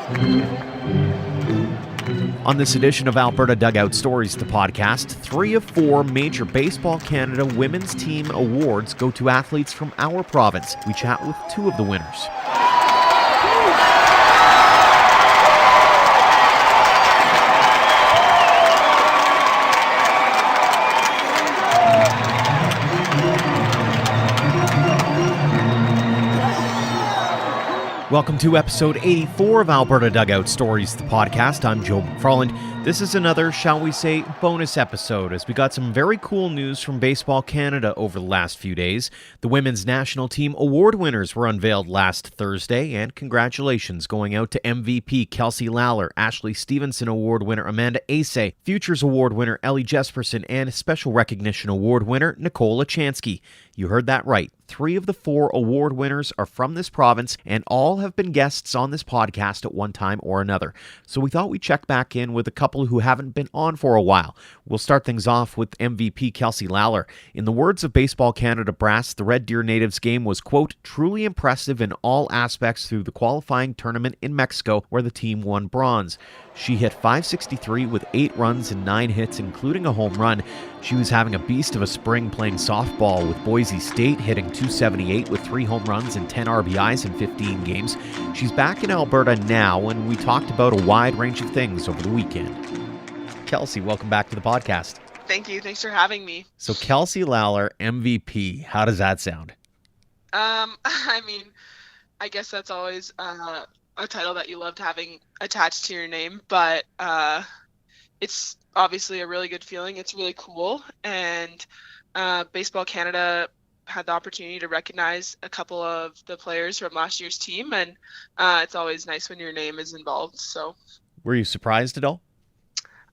On this edition of Alberta Dugout Stories, the podcast, 3 of 4 major Baseball Canada Women's Team awards go to athletes from our province. We chat with 2 of the winners. Welcome to episode 84 of Alberta Dugout Stories, the podcast. I'm Joe McFarland. This is another, shall we say, bonus episode, as we got some very cool news from Baseball Canada over the last few days. The Women's National Team award winners were unveiled last Thursday, and congratulations going out to MVP Kelsey Lalor, Ashley Stevenson Award winner Amanda Asay, Futures Award winner Ellie Jesperson, and Special Recognition Award winner Nicole Luchanski. You heard that right. 3 of the 4 award winners are from this province, and all have been guests on this podcast at one time or another. So we thought we'd check back in with a couple who haven't been on for a while. We'll start things off with MVP Kelsey Lalor. In the words of Baseball Canada brass, the Red Deer Natives game was, quote, truly impressive in all aspects through the qualifying tournament in Mexico, where the team won bronze. She hit .563 with 8 runs and 9 hits, including a home run. She was having a beast of a spring playing softball with Boise State, hitting .278 with 3 home runs and 10 RBIs in 15 games. She's back in Alberta now, and we talked about a wide range of things over the weekend. Kelsey, welcome back to the podcast. Thank you. Thanks for having me. So Kelsey Lalor, MVP. How does that sound? I mean, I guess that's always a title that you loved having attached to your name, but it's obviously a really good feeling. It's really cool, and Baseball Canada had the opportunity to recognize a couple of the players from last year's team, and it's always nice when your name is involved. So, were you surprised at all?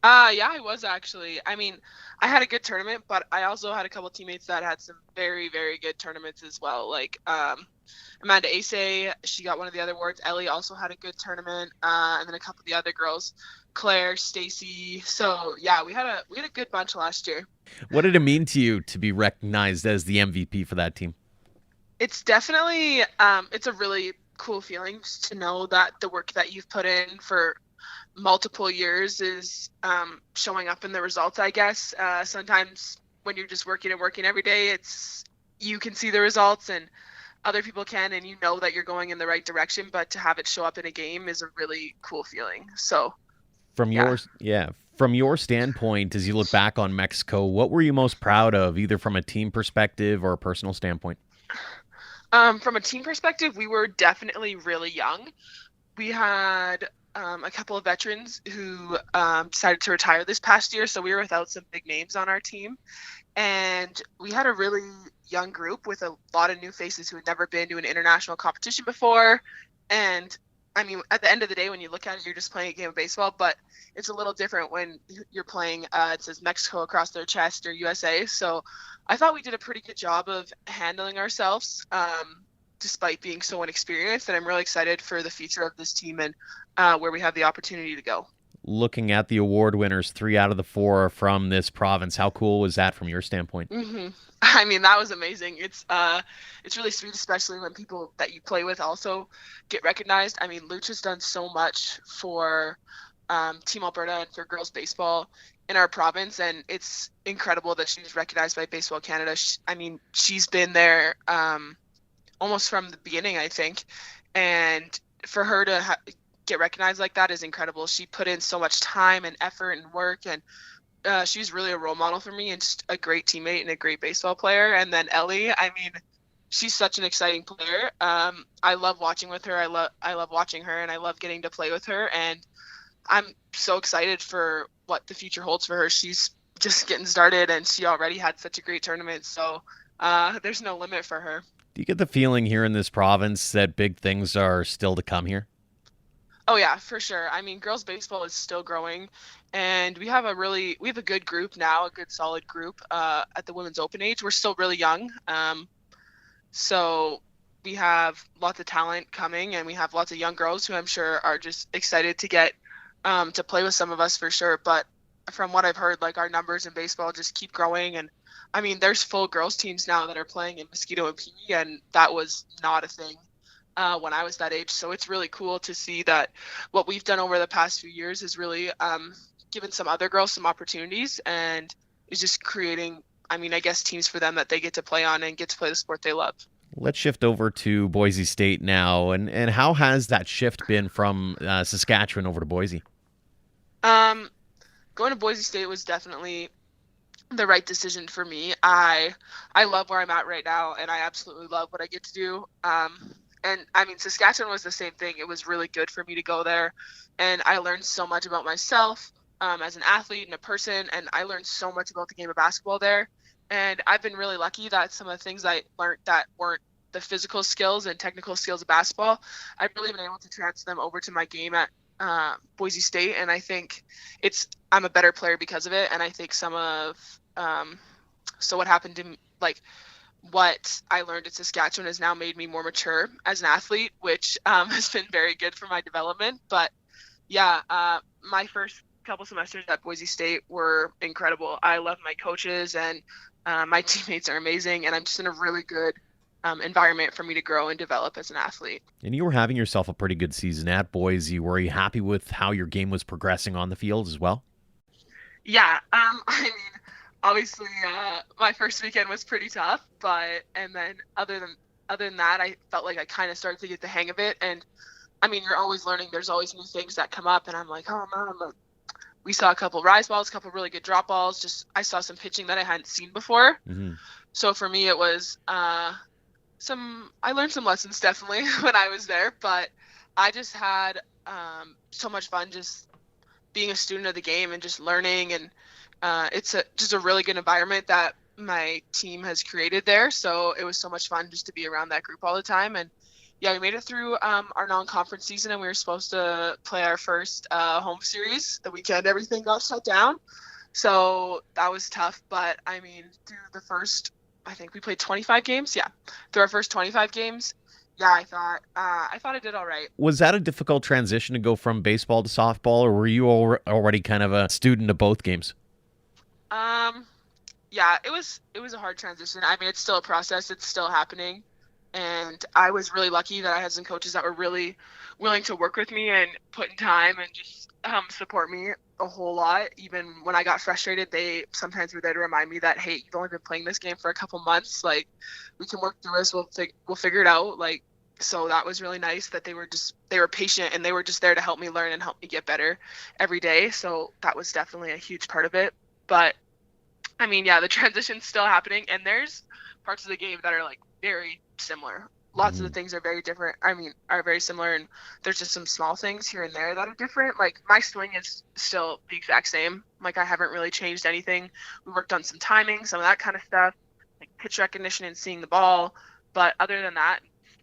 Yeah, I was actually. I mean, I had a good tournament, but I also had a couple teammates that had some very, very good tournaments as well. Like Amanda Asay, she got one of the other awards. Ellie also had a good tournament, and then a couple of the other girls, Claire, Stacy. So yeah, we had a good bunch last year. What did it mean to you to be recognized as the MVP for that team? It's definitely it's a really cool feeling to know that the work that you've put in for multiple years is showing up in the results, I guess. Sometimes when you're just working every day, you can see the results and other people can, and you know that you're going in the right direction, but to have it show up in a game is a really cool feeling. So from your standpoint, as you look back on Mexico, what were you most proud of, either from a team perspective or a personal standpoint? From a team perspective, we were definitely really young. We had a couple of veterans who decided to retire this past year, so we were without some big names on our team. And we had a really young group with a lot of new faces who had never been to an international competition before. And I mean, at the end of the day, when you look at it, you're just playing a game of baseball, but it's a little different when you're playing, it says Mexico across their chest or USA. So I thought we did a pretty good job of handling ourselves, despite being so inexperienced, and I'm really excited for the future of this team and where we have the opportunity to go. Looking at the award winners, 3 out of the 4 are from this province. How cool was that from your standpoint? Mm-hmm. I mean, that was amazing. It's really sweet, especially when people that you play with also get recognized. I mean, Lucha's done so much for Team Alberta and for girls baseball in our province, and it's incredible that she's recognized by Baseball Canada. She's been there almost from the beginning, I think, and for her to get recognized like that is incredible. She put in so much time and effort and work, and she's really a role model for me and just a great teammate and a great baseball player. And then Ellie, I mean, she's such an exciting player. I love watching with her. I love watching her, and I love getting to play with her, and I'm so excited for what the future holds for her. She's just getting started, and she already had such a great tournament, so there's no limit for her. Do you get the feeling here in this province that big things are still to come here? Oh yeah, for sure. I mean, girls baseball is still growing, and we have a good group now, a good solid group at the women's open age. We're still really young, so we have lots of talent coming, and we have lots of young girls who I'm sure are just excited to get to play with some of us for sure. But from what I've heard, like, our numbers in baseball just keep growing, and I mean, there's full girls teams now that are playing in Mosquito and Pee, and that was not a thing when I was that age. So it's really cool to see that what we've done over the past few years is really given some other girls some opportunities and is just creating, I mean, I guess teams for them that they get to play on and get to play the sport they love. Let's shift over to Boise State now. And how has that shift been from Saskatchewan over to Boise? Um, Going to Boise State was definitely the right decision for me. I love where I'm at right now, and I absolutely love what I get to do. And I mean, Saskatchewan was the same thing. It was really good for me to go there, and I learned so much about myself as an athlete and a person, and I learned so much about the game of basketball there. And I've been really lucky that some of the things I learned that weren't the physical skills and technical skills of basketball, I've really been able to transfer them over to my game at Boise State, and I think I'm a better player because of it. And I think some of so what happened to me, like what I learned at Saskatchewan has now made me more mature as an athlete, which has been very good for my development. But yeah, my first couple semesters at Boise State were incredible. I love my coaches, and my teammates are amazing, and I'm just in a really good environment for me to grow and develop as an athlete. And you were having yourself a pretty good season at Boise. Were you happy with how your game was progressing on the field as well? Yeah, I mean, obviously, my first weekend was pretty tough, and then other than that, I felt like I kind of started to get the hang of it. And I mean, you're always learning. There's always new things that come up, and I'm like, oh man, like, we saw a couple rise balls, a couple really good drop balls. Just I saw some pitching that I hadn't seen before. Mm-hmm. So for me, it was I learned some lessons definitely when I was there, but I just had so much fun just being a student of the game and just learning. And it's just a really good environment that my team has created there. So it was so much fun just to be around that group all the time. And yeah, we made it through our non-conference season, and we were supposed to play our first home series the weekend. Everything got shut down. So that was tough. But I mean, through the first, I think we played 25 games. Yeah. Through our first 25 games. Yeah, I thought I did all right. Was that a difficult transition to go from baseball to softball, or were you already kind of a student of both games? Yeah, it was a hard transition. I mean, it's still a process. It's still happening. And I was really lucky that I had some coaches that were really willing to work with me and put in time and just support me a whole lot. Even when I got frustrated, they sometimes were there to remind me that, hey, you've only been playing this game for a couple months. Like, we can work through this. We'll figure it out. Like, so that was really nice that they were patient, and they were just there to help me learn and help me get better every day. So that was definitely a huge part of it. But I mean, yeah, the transition's still happening, and there's parts of the game that are like very similar. Lots of the things are very different. I mean, are very similar, and there's just some small things here and there that are different. Like, my swing is still the exact same. Like, I haven't really changed anything. We worked on some timing, some of that kind of stuff, like pitch recognition and seeing the ball. But other than that,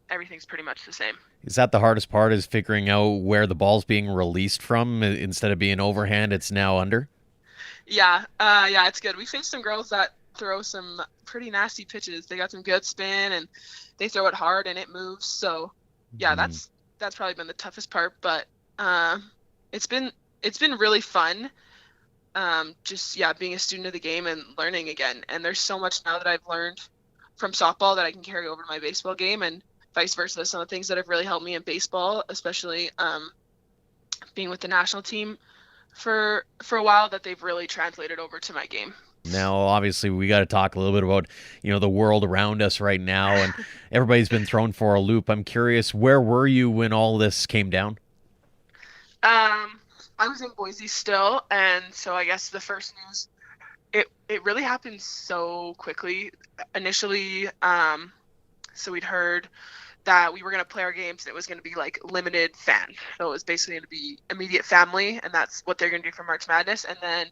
everything's pretty much the same. Is that the hardest part, is figuring out where the ball's being released from? Instead of being overhand, it's now under? Yeah, it's good. We faced some girls that throw some pretty nasty pitches. They got some good spin, and they throw it hard and it moves. So yeah, that's probably been the toughest part, but it's been really fun. Just being a student of the game and learning again. And there's so much now that I've learned from softball that I can carry over to my baseball game, and vice versa. Some of the things that have really helped me in baseball, especially being with the national team for a while, that they've really translated over to my game. Now, obviously, we got to talk a little bit about, the world around us right now, and everybody's been thrown for a loop. I'm curious, where were you when all this came down? I was in Boise still, and so I guess the first news, it really happened so quickly. Initially, so we'd heard that we were going to play our games, and it was going to be like limited fans. So it was basically going to be immediate family, and that's what they're going to do for March Madness. And then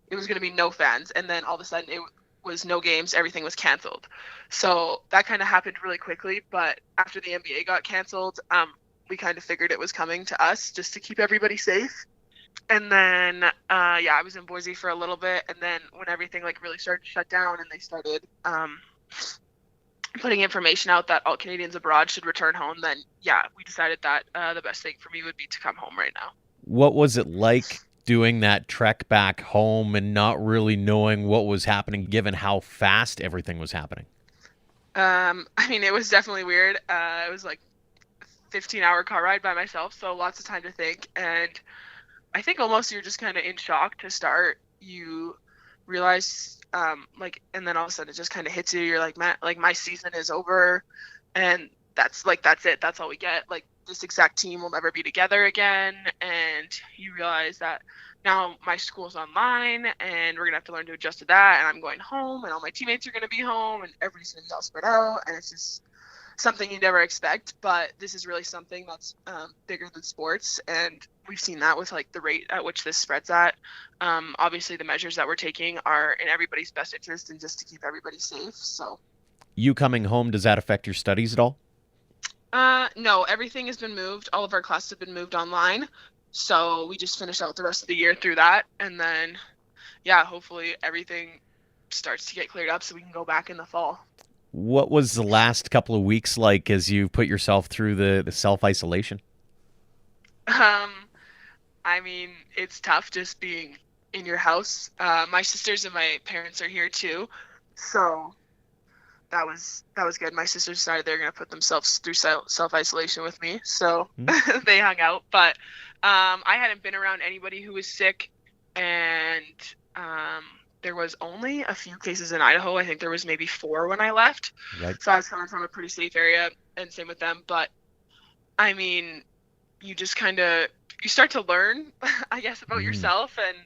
it was going to be no fans. And then all of a sudden it was no games. Everything was canceled. So that kind of happened really quickly. But after the NBA got canceled, we kind of figured it was coming to us just to keep everybody safe. And then, I was in Boise for a little bit. And then when everything like really started to shut down and they started putting information out that all Canadians abroad should return home, then we decided that the best thing for me would be to come home right now. What was it like doing that trek back home and not really knowing what was happening, given how fast everything was happening? I mean, it was definitely weird. It was like 15-hour car ride by myself, so lots of time to think. And I think almost you're just kind of in shock to start. You realize, and then all of a sudden it just kind of hits you. You're like, man, like my season is over, and that's it. That's all we get. Like this exact team will never be together again. And you realize that now my school's online, and we're gonna have to learn to adjust to that. And I'm going home, and all my teammates are gonna be home, and everybody's gonna be all spread out, and it's just something you never expect. But this is really something that's bigger than sports, and we've seen that with like the rate at which this spreads at. Obviously the measures that we're taking are in everybody's best interest and just to keep everybody safe. So you coming home, does that affect your studies at all? No, everything has been moved. All of our classes have been moved online, so we just finish out the rest of the year through that, and then hopefully everything starts to get cleared up so we can go back in the fall. What was the last couple of weeks like as you put yourself through the self-isolation? I mean, it's tough just being in your house. My sisters and my parents are here too, so that was good. My sisters decided they're going to put themselves through self-isolation with me, so they hung out. But I hadn't been around anybody who was sick, and there was only a few cases in Idaho. I think there was maybe 4 when I left. Right. So I was coming from a pretty safe area, and same with them. But I mean, you just you start to learn, I guess, about yourself and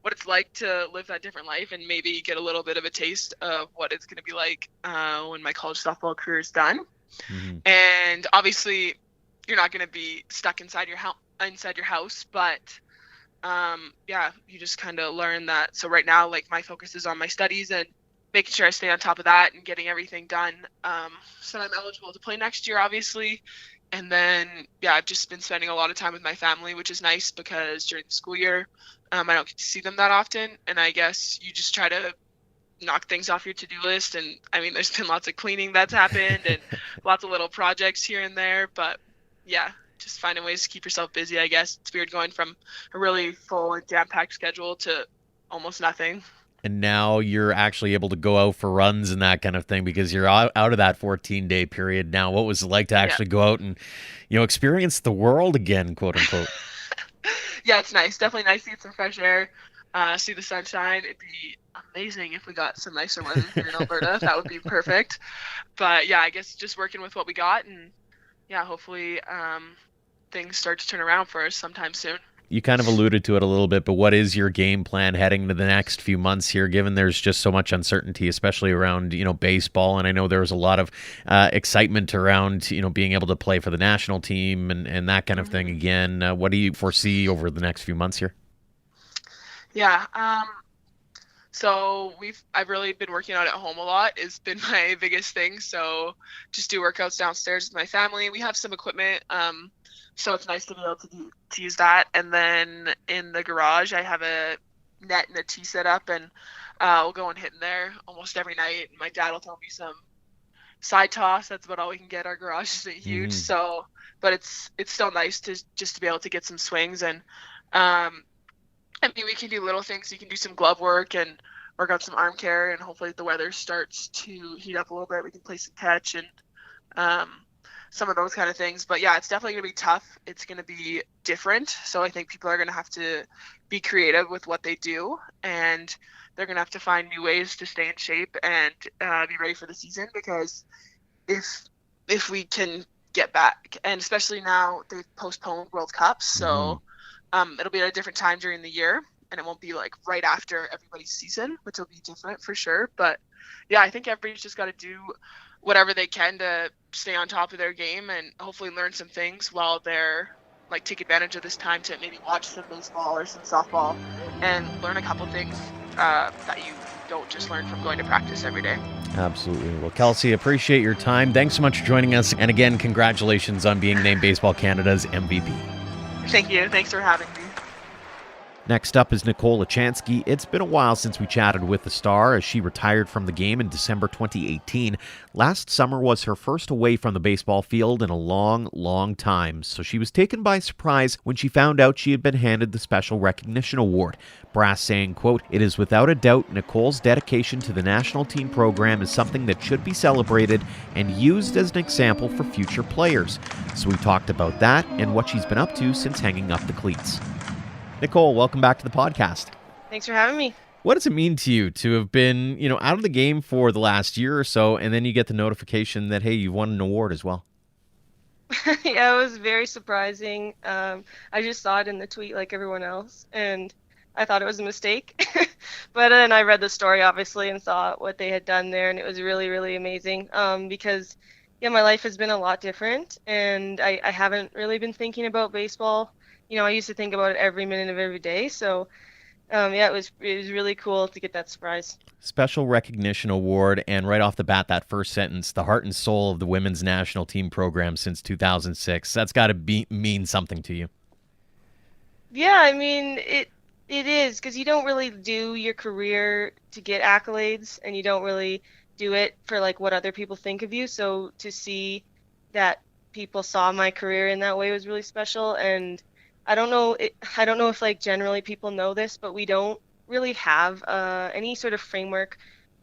what it's like to live that different life, and maybe get a little bit of a taste of what it's going to be like when my college softball career is done. And obviously, you're not going to be stuck inside your house, but you just kind of learn that. So right now, like my focus is on my studies and making sure I stay on top of that and getting everything done. So I'm eligible to play next year, obviously. And then, I've just been spending a lot of time with my family, which is nice because during the school year, I don't get to see them that often. And I guess you just try to knock things off your to-do list. And I mean, there's been lots of cleaning that's happened and lots of little projects here and there. But just finding ways to keep yourself busy, I guess. It's weird going from a really full and jam-packed schedule to almost nothing. And now you're actually able to go out for runs and that kind of thing because you're out of that 14-day period now. What was it like to actually go out and, experience the world again, quote unquote? Yeah, it's nice. Definitely nice to get some fresh air, see the sunshine. It'd be amazing if we got some nicer weather here in Alberta. That would be perfect. But I guess just working with what we got, and hopefully things start to turn around for us sometime soon. You kind of alluded to it a little bit, but what is your game plan heading into the next few months here, given there's just so much uncertainty, especially around, baseball? And I know there was a lot of excitement around, being able to play for the national team and that kind of thing again. What do you foresee over the next few months here? So I've really been working out at home a lot. It's been my biggest thing. So just do workouts downstairs with my family. We have some equipment. So it's nice to be able to use that. And then in the garage, I have a net and a tee set up, and we'll go and hit in there almost every night. And my dad will throw me some side toss. That's about all we can get. Our garage isn't huge. So, but it's still nice to just to be able to get some swings. And I mean, we can do little things. You can do some glove work and work out some arm care. And hopefully if the weather starts to heat up a little bit, we can play some catch and some of those kind of things. But it's definitely going to be tough. It's going to be different. So I think people are going to have to be creative with what they do, and they're going to have to find new ways to stay in shape and be ready for the season, because if we can get back, and especially now they've postponed World Cups, so it'll be at a different time during the year, and it won't be like right after everybody's season, which will be different for sure. But I think everybody's just got to do whatever they can to stay on top of their game and hopefully learn some things while they're take advantage of this time to maybe watch some baseball or some softball and learn a couple things that you don't just learn from going to practice every day. Absolutely. Well, Kelsey, appreciate your time. Thanks so much for joining us. And again, congratulations on being named Baseball Canada's MVP. Thank you. Thanks for having me. Next up is Nicole Luchanski. It's been a while since we chatted with the star as she retired from the game in December 2018. Last summer was her first away from the baseball field in a long, long time, so she was taken by surprise when she found out she had been handed the Special Recognition Award. Brass saying, quote, "It is without a doubt Nicole's dedication to the national team program is something that should be celebrated and used as an example for future players." So we talked about that and what she's been up to since hanging up the cleats. Nicole, welcome back to the podcast. Thanks for having me. What does it mean to you to have been, out of the game for the last year or so, and then you get the notification that, hey, you've won an award as well? Yeah, it was very surprising. I just saw it in the tweet like everyone else, and I thought it was a mistake. But then I read the story, obviously, and saw what they had done there, and it was really, really amazing. Because, yeah, my life has been a lot different, and I haven't really been thinking about baseball. I used to think about it every minute of every day. So, yeah, it was really cool to get that surprise. Special Recognition Award, and right off the bat, that first sentence, the heart and soul of the women's national team program since 2006. That's got to mean something to you. Yeah, I mean, it is, because you don't really do your career to get accolades, and you don't really do it for like what other people think of you. So to see that people saw my career in that way was really special. And I don't know if like generally people know this, but we don't really have any sort of framework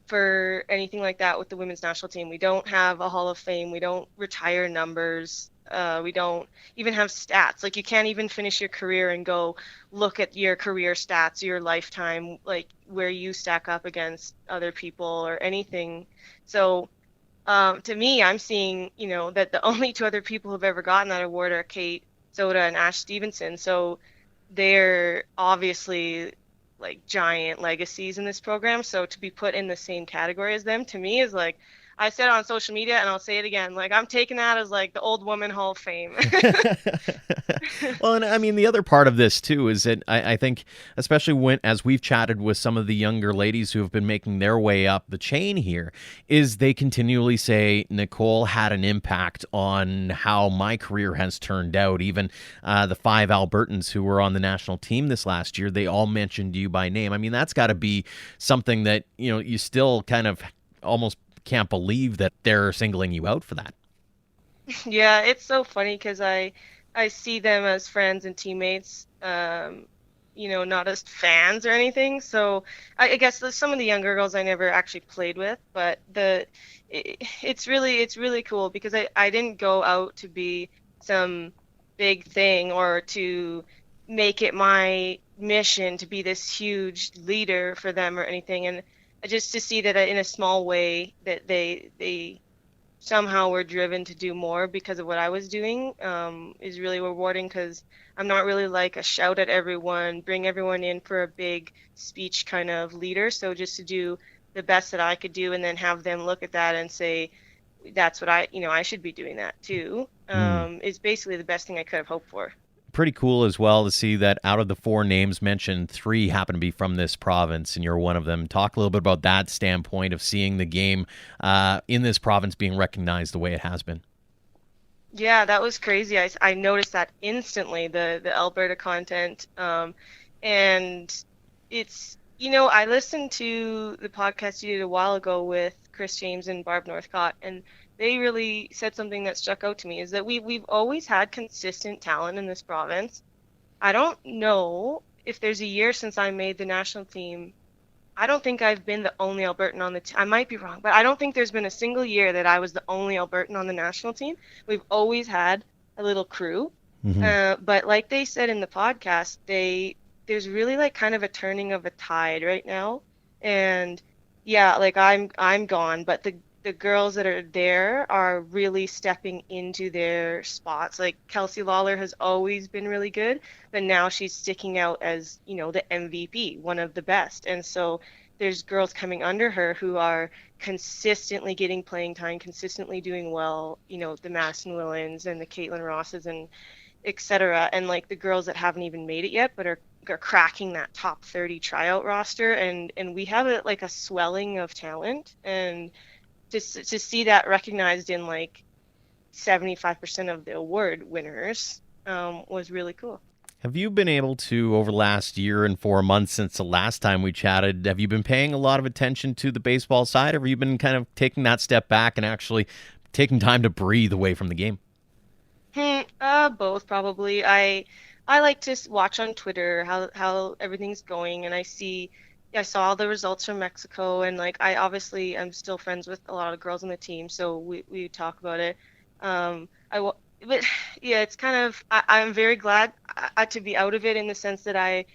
for anything like that with the women's national team. We don't have a Hall of Fame. We don't retire numbers. We don't even have stats. Like, you can't even finish your career and go look at your career stats, your lifetime, like where you stack up against other people or anything. So to me, I'm seeing, that the only two other people who've ever gotten that award are Kate Soda and Ash Stevenson. So they're obviously like giant legacies in this program. So to be put in the same category as them, to me, is like, I said it on social media and I'll say it again, like, I'm taking that as like the old woman Hall of Fame. Well, and I mean, the other part of this too is that I think, especially as we've chatted with some of the younger ladies who have been making their way up the chain here, is they continually say Nicole had an impact on how my career has turned out. Even the 5 Albertans who were on the national team this last year, they all mentioned you by name. I mean, that's got to be something that, you still kind of almost can't believe that they're singling you out for that. Yeah, it's so funny because I see them as friends and teammates, not as fans or anything. So I guess some of the younger girls I never actually played with, but it's really cool because I didn't go out to be some big thing or to make it my mission to be this huge leader for them or anything. And just to see that in a small way that they somehow were driven to do more because of what I was doing is really rewarding, because I'm not really like a shout at everyone, bring everyone in for a big speech kind of leader. So just to do the best that I could do and then have them look at that and say, that's what I should be doing that too, is basically the best thing I could have hoped for. Pretty cool as well to see that out of the 4 names mentioned, 3 happen to be from this province, and you're one of them. Talk a little bit about that standpoint of seeing the game in this province being recognized the way it has been. Yeah, that was crazy. I noticed that instantly, the Alberta content. And it's, I listened to the podcast you did a while ago with Chris James and Barb Northcott, and they really said something that stuck out to me, is that we've always had consistent talent in this province. I don't know if there's a year since I made the national team. I don't think I've been the only Albertan on the team. I might be wrong, but I don't think there's been a single year that I was the only Albertan on the national team. We've always had a little crew. But like they said in the podcast, there's really like kind of a turning of a tide right now. And yeah, like I'm gone, but the girls that are there are really stepping into their spots. Like Kelsey Lalor has always been really good, but now she's sticking out as, the MVP, one of the best. And so there's girls coming under her who are consistently getting playing time, consistently doing well, the Madison Willens and the Caitlin Rosses and et cetera. And like the girls that haven't even made it yet, but are cracking that top 30 tryout roster. And we have a swelling of talent, and to see that recognized in like 75% of the award winners was really cool. Have you been able to, over the last year and 4 months since the last time we chatted, have you been paying a lot of attention to the baseball side, or have you been kind of taking that step back and actually taking time to breathe away from the game? Both probably. I like to watch on Twitter how everything's going, and I saw the results from Mexico, and like I obviously am still friends with a lot of girls on the team, so we talk about it. But yeah, it's kind of I'm very glad to be out of it in the sense that I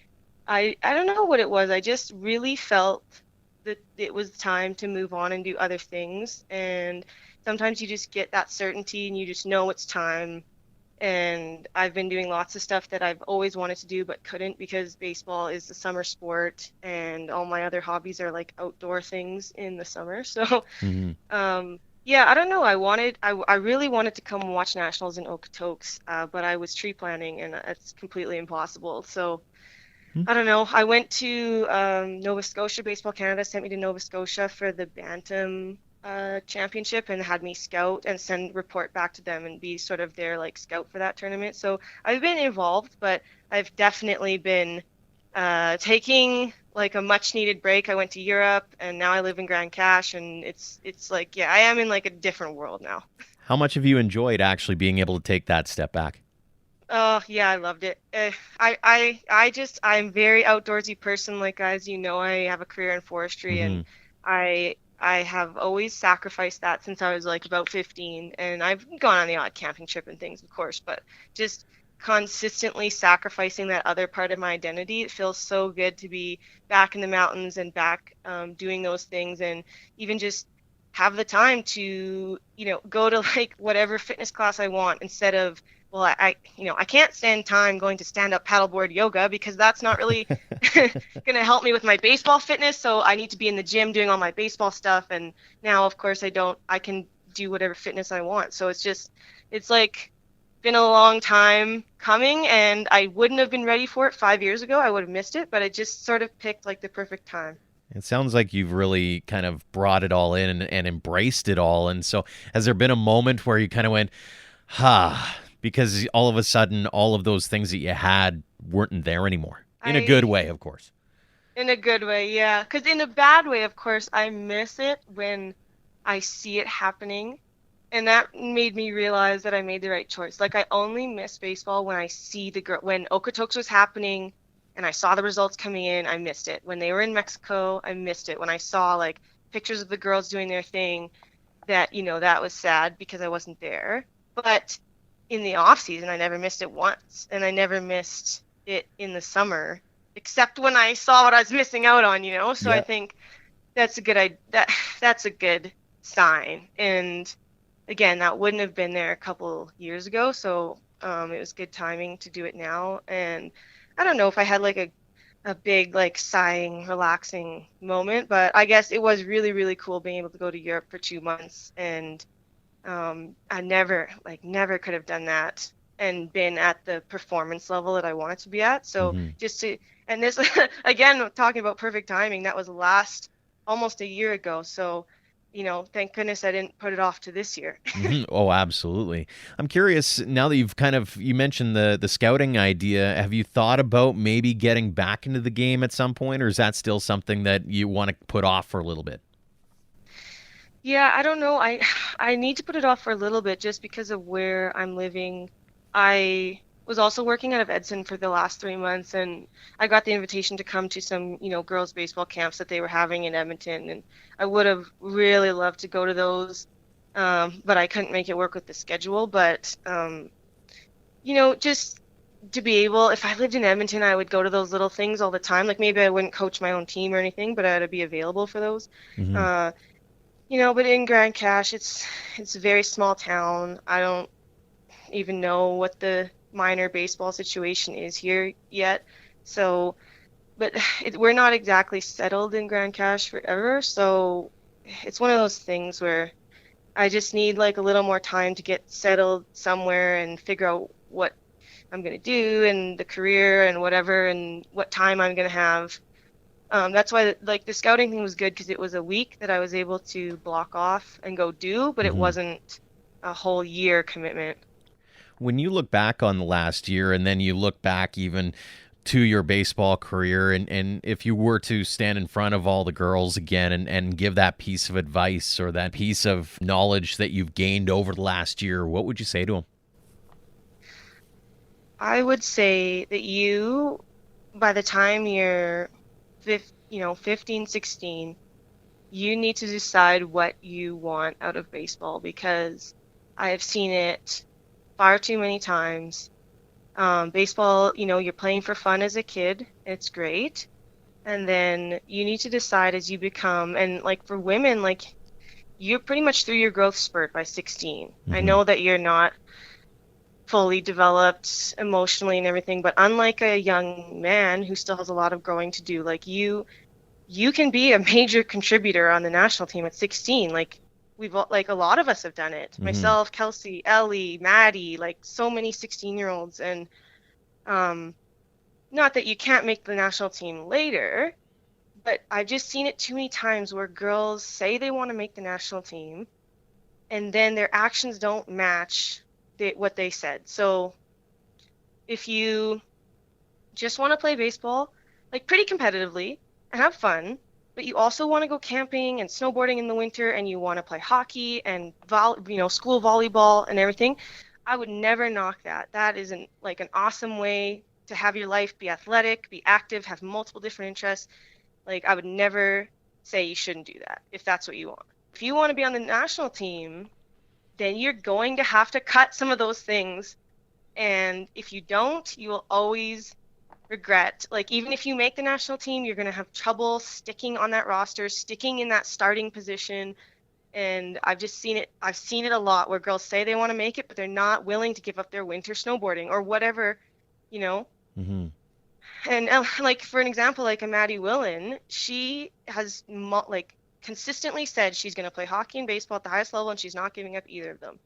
don't know what it was. I just really felt that it was time to move on and do other things, and sometimes you just get that certainty and you just know it's time. And I've been doing lots of stuff that I've always wanted to do but couldn't because baseball is the summer sport and all my other hobbies are like outdoor things in the summer. So, Hmm. yeah, I don't know. I really wanted to come watch nationals in Okotoks, but I was tree planting and it's completely impossible. So, I don't know. I went to Nova Scotia. Baseball Canada sent me to Nova Scotia for the Bantam championship and had me scout and send report back to them and be sort of their like scout for that tournament. So I've been involved, but I've definitely been taking like a much needed break. I went to Europe and now I live in Grand Cache and it's like yeah, I am in like a different world now. How much have you enjoyed actually being able to take that step back? Oh yeah, I loved it. I'm very outdoorsy person. Like as you know, I have a career in forestry, Hmm. and I have always sacrificed that since I was like about 15. And I've gone on the odd camping trip and things, of course, but just consistently sacrificing that other part of my identity. It feels so good to be back in the mountains and back doing those things, and even just have the time to go to like whatever fitness class I want instead of well, I can't stand time going to stand-up paddleboard yoga because that's not really going to help me with my baseball fitness. So I need to be in the gym doing all my baseball stuff. And now, of course, I can do whatever fitness I want. So it's like been a long time coming, and I wouldn't have been ready for it 5 years ago. I would have missed it, but I just sort of picked like the perfect time. It sounds like you've really kind of brought it all in and embraced it all. And so, has there been a moment where you kind of went, ha, because all of a sudden, all of those things that you had weren't there anymore? In a good I way, of course. In a good way, yeah. Because in a bad way, of course, I miss it when I see it happening. And that made me realize that I made the right choice. Like, I only miss baseball when I see the girl. When Okotoks was happening and I saw the results coming in, I missed it. When they were in Mexico, I missed it. When I saw, like, pictures of the girls doing their thing, that was sad because I wasn't there. But in the off season, I never missed it once. And I never missed it in the summer except when I saw what I was missing out on. So I Yeah. think that's a good sign. And again, that wouldn't have been there a couple years ago, so it was good timing to do it now. And I don't know if I had like a big like sighing, relaxing moment, but I guess it was really, really cool being able to go to Europe for 2 months and I never could have done that and been at the performance level that I wanted to be at. So Hmm. and this, again, talking about perfect timing, that was last almost a year ago. So, thank goodness I didn't put it off to this year. Hmm. Oh, absolutely. I'm curious now that you mentioned the scouting idea. Have you thought about maybe getting back into the game at some point, or is that still something that you want to put off for a little bit? Yeah, I don't know. I need to put it off for a little bit just because of where I'm living. I was also working out of Edson for the last 3 months, and I got the invitation to come to some, girls' baseball camps that they were having in Edmonton, and I would have really loved to go to those, but I couldn't make it work with the schedule. But just to be able, if I lived in Edmonton, I would go to those little things all the time. Like maybe I wouldn't coach my own team or anything, but I'd be available for those. Hmm. Uh, but in Grand Cache, it's a very small town. I don't even know what the minor baseball situation is here yet. So, but we're not exactly settled in Grand Cache forever. So it's one of those things where I just need like a little more time to get settled somewhere and figure out what I'm gonna do and the career and whatever and what time I'm gonna have. That's why like the scouting thing was good because it was a week that I was able to block off and go do, but it Hmm. wasn't a whole year commitment. When you look back on the last year, and then you look back even to your baseball career, and if you were to stand in front of all the girls again and give that piece of advice or that piece of knowledge that you've gained over the last year, what would you say to them? I would say that you, by the time you're 15, 16, you need to decide what you want out of baseball, because I have seen it far too many times. Baseball, you're playing for fun as a kid. It's great. And then you need to decide as you become, and like for women, like you're pretty much through your growth spurt by 16. I know that you're not fully developed emotionally and everything, but unlike a young man who still has a lot of growing to do, like you can be a major contributor on the national team at 16. Like a lot of us have done it. Myself, Kelsey, Ellie, Maddie, like so many 16-year-olds. And not that you can't make the national team later, but I've just seen it too many times where girls say they want to make the national team and then their actions don't match what they said. So if you just want to play baseball, like pretty competitively and have fun, but you also want to go camping and snowboarding in the winter, and you want to play hockey and school volleyball and everything, I would never knock that. That is an awesome way to have your life, be athletic, be active, have multiple different interests. Like I would never say you shouldn't do that if that's what you want. If you want to be on the national team, then you're going to have to cut some of those things. And if you don't, you will always regret. Like even if you make the national team, you're going to have trouble sticking on that roster, sticking in that starting position. And I've seen it a lot where girls say they want to make it, but they're not willing to give up their winter snowboarding or whatever, And like for an example, like a Maddie Willen, she has consistently said she's going to play hockey and baseball at the highest level, and she's not giving up either of them.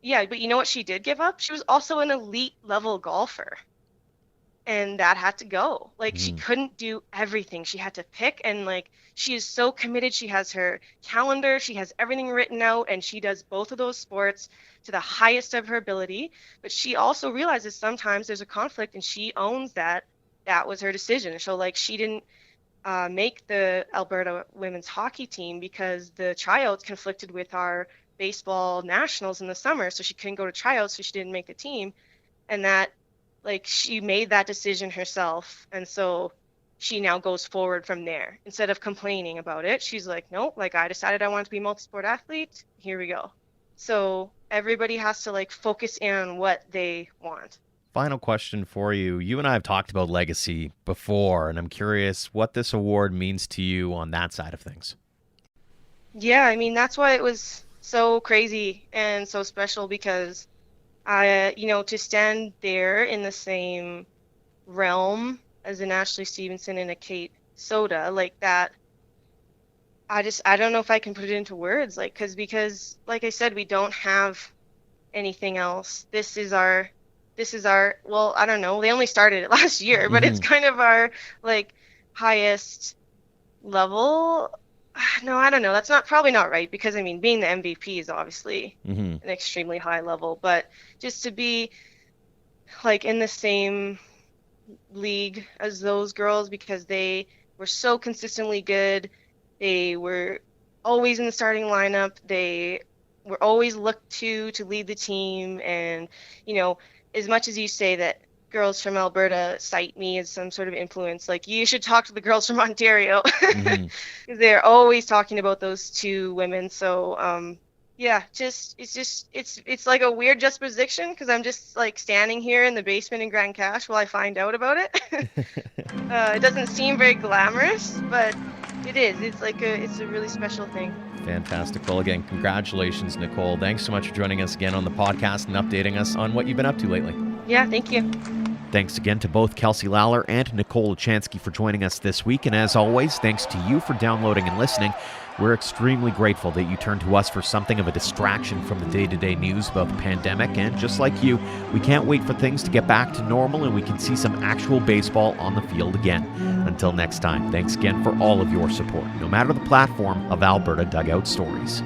Yeah, but you know what she did give up? She was also an elite level golfer. And that had to go. Like she couldn't do everything. She had to pick, and like she is so committed. She has her calendar, she has everything written out, and she does both of those sports to the highest of her ability. But she also realizes sometimes there's a conflict, and she owns that was her decision. So like she didn't make the Alberta women's hockey team because the tryouts conflicted with our baseball nationals in the summer, so she couldn't go to tryouts, so she didn't make the team. And that she made that decision herself, and so she now goes forward from there. Instead of complaining about it, she's like, nope, I decided I wanted to be a multi-sport athlete, here we go. So everybody has to focus in on what they want. Final question for you. You and I have talked about legacy before, and I'm curious what this award means to you on that side of things. Yeah, I mean, that's why it was so crazy and so special, because to stand there in the same realm as an Ashley Stevenson and a Kate Soda, like that, I don't know if I can put it into words, because like I said, we don't have anything else. This is our, well, I don't know, they only started it last year, but it's kind of our highest level. No, I don't know. That's probably not right, because I mean, being the MVP is obviously an extremely high level, but just to be in the same league as those girls, because they were so consistently good. They were always in the starting lineup. They were always looked to lead the team. And, as much as you say that girls from Alberta cite me as some sort of influence, you should talk to the girls from Ontario, because they're always talking about those two women. So it's like a weird juxtaposition, because I'm just standing here in the basement in Grand Cache while I find out about it. It doesn't seem very glamorous, but it is. It's a really special thing. Fantastic. Well, again, congratulations, Nicole. Thanks so much for joining us again on the podcast and updating us on what you've been up to lately. Yeah, thank you. Thanks again to both Kelsey Lalor and Nicole Luchanski for joining us this week. And as always, thanks to you for downloading and listening. We're extremely grateful that you turn to us for something of a distraction from the day-to-day news about the pandemic. And just like you, we can't wait for things to get back to normal and we can see some actual baseball on the field again. Until next time, thanks again for all of your support, no matter the platform, of Alberta Dugout Stories.